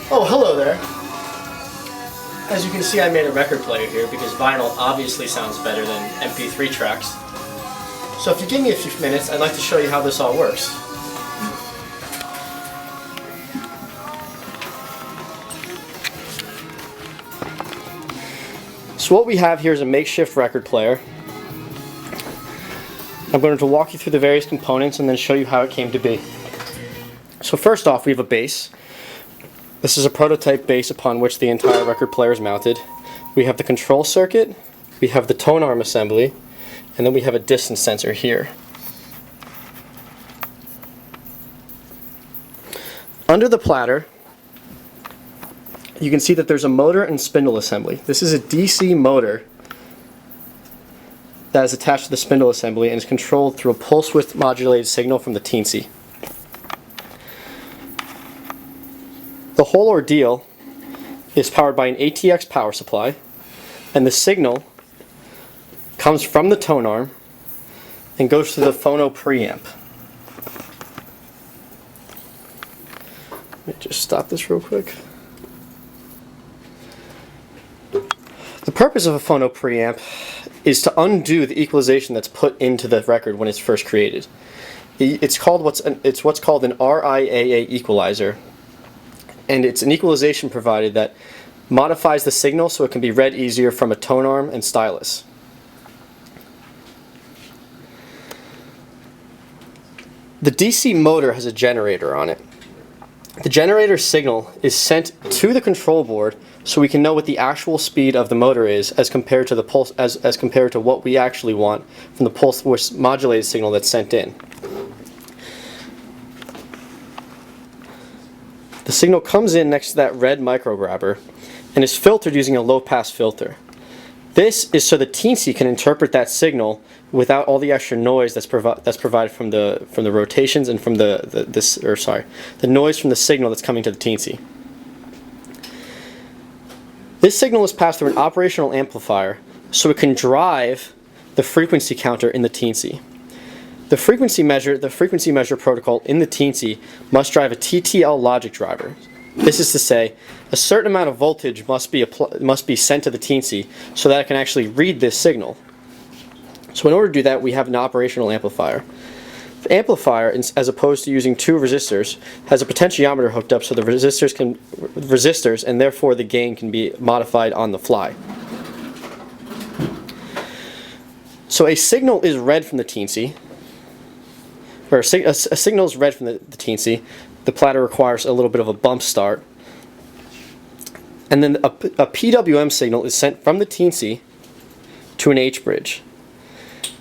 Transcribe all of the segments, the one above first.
Oh, hello there. As you can see, I made a record player here because vinyl obviously sounds better than MP3 tracks. So if you give me a few minutes, I'd like to show you how this all works. So what we have here is a makeshift record player. I'm going to walk you through the various components and then show you how it came to be. So first off, we have a bass. This is a prototype bass upon which the entire record player is mounted. We have the control circuit, we have the tone arm assembly, and then we have a distance sensor here. Under the platter, you can see that there's a motor and spindle assembly. This is a DC motor that is attached to the spindle assembly and is controlled through a pulse width modulated signal from the teensy. The whole ordeal is powered by an ATX power supply, and the signal comes from the tone arm and goes to the phono preamp. Let me just stop this real quick. The purpose of a phono preamp is to undo the equalization that's put into the record when it's first created. It's what's called an RIAA equalizer. And it's an equalization provided that modifies the signal so it can be read easier from a tone arm and stylus. The DC motor has a generator on it. The generator signal is sent to the control board so we can know what the actual speed of the motor is as compared to the pulse as compared to what we actually want from the pulse width modulated signal that's sent in. The signal comes in next to that red micrograbber and is filtered using a low-pass filter. This is so the teensy can interpret that signal without all the extra noise that's provided from the rotations and from the noise from the signal that's coming to the teensy. This signal is passed through an operational amplifier so it can drive the frequency counter in the teensy. The frequency measure protocol in the teensy must drive a TTL logic driver. This is to say, a certain amount of voltage must be sent to the teensy so that it can actually read this signal. So in order to do that, we have an operational amplifier. The amplifier, as opposed to using two resistors, has a potentiometer hooked up so the resistors and therefore the gain can be modified on the fly. So a signal is read from the teensy. Where a signal is read from the teensy, the platter requires a little bit of a bump start, and then a PWM signal is sent from the teensy to an H-bridge.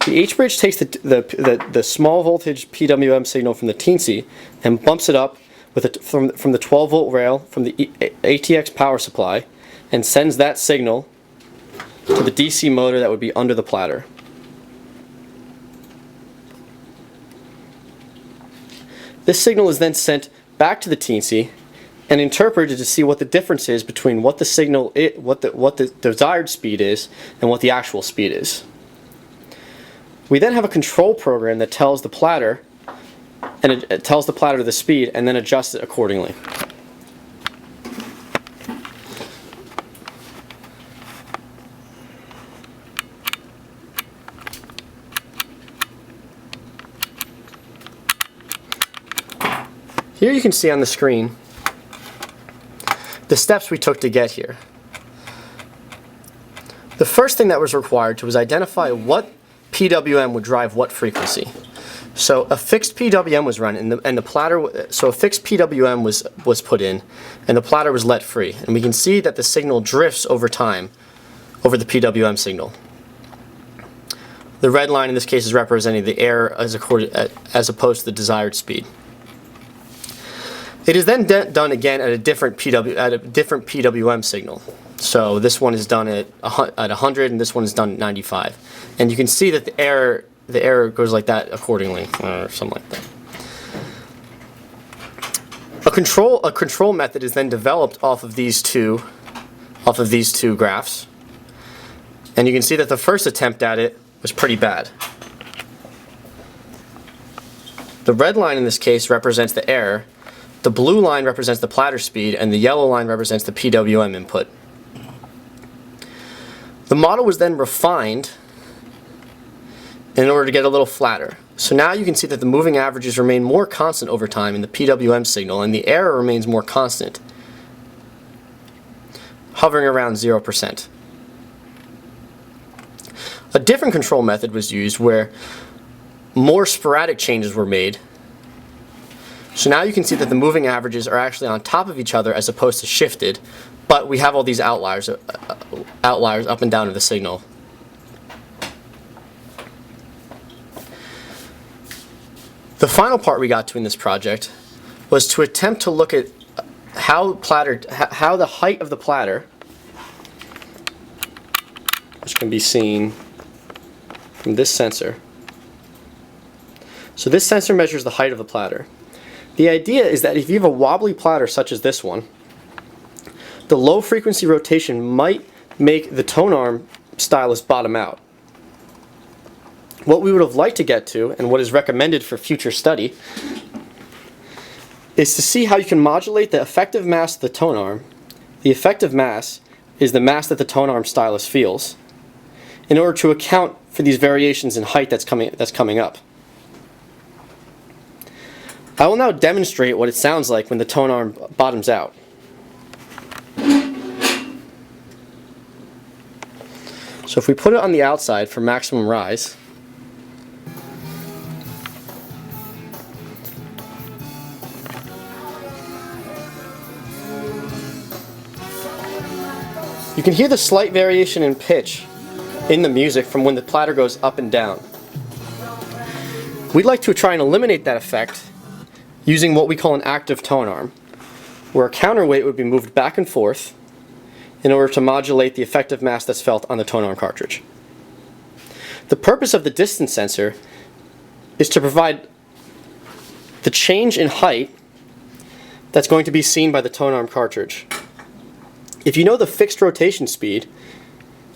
The H-bridge takes the small voltage PWM signal from the teensy and bumps it up with from the 12-volt rail from the ATX power supply and sends that signal to the DC motor that would be under the platter. This signal is then sent back to the teensy and interpreted to see what the difference is between what the desired speed is and what the actual speed is. We then have a control program that tells the platter the speed and then adjusts it accordingly. Here you can see on the screen the steps we took to get here. The first thing that was required was identify what PWM would drive what frequency. So a fixed PWM was run, and the platter. So a fixed PWM was put in, and the platter was let free. And we can see that the signal drifts over time, over the PWM signal. The red line in this case is representing the error as opposed to the desired speed. It is then done again at a different PWM signal. So this one is done at 100, and this one is done at 95. And you can see that the error goes like that accordingly, or something like that. A control method is then developed off of these two graphs, and you can see that the first attempt at it was pretty bad. The red line in this case represents the error, The blue line represents the platter speed, and the yellow line represents the PWM input. The model was then refined in order to get a little flatter. So now you can see that the moving averages remain more constant over time in the PWM signal, and the error remains more constant, hovering around 0%. A different control method was used where more sporadic changes were made. So now you can see that the moving averages are actually on top of each other as opposed to shifted, but we have all these outliers up and down of the signal. The final part we got to in this project was to attempt to look at how the height of the platter, which can be seen from this sensor. So this sensor measures the height of the platter. The idea is that if you have a wobbly platter such as this one, the low frequency rotation might make the tone arm stylus bottom out. What we would have liked to get to, and what is recommended for future study, is to see how you can modulate the effective mass of the tone arm. The effective mass is the mass that the tone arm stylus feels, in order to account for these variations in height that's coming up. I will now demonstrate what it sounds like when the tone arm bottoms out. So if we put it on the outside for maximum rise, you can hear the slight variation in pitch in the music from when the platter goes up and down. We'd like to try and eliminate that effect using what we call an active tone arm, where a counterweight would be moved back and forth in order to modulate the effective mass that's felt on the tone arm cartridge. The purpose of the distance sensor is to provide the change in height that's going to be seen by the tone arm cartridge. If you know the fixed rotation speed,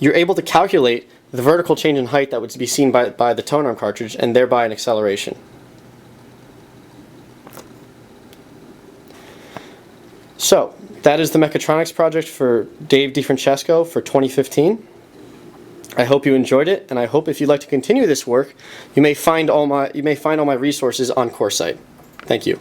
you're able to calculate the vertical change in height that would be seen by the tone arm cartridge, and thereby an acceleration. So, that is the Mechatronics project for Dave DiFrancesco for 2015. I hope you enjoyed it, and I hope if you'd like to continue this work, you may find all my resources on course site. Thank you.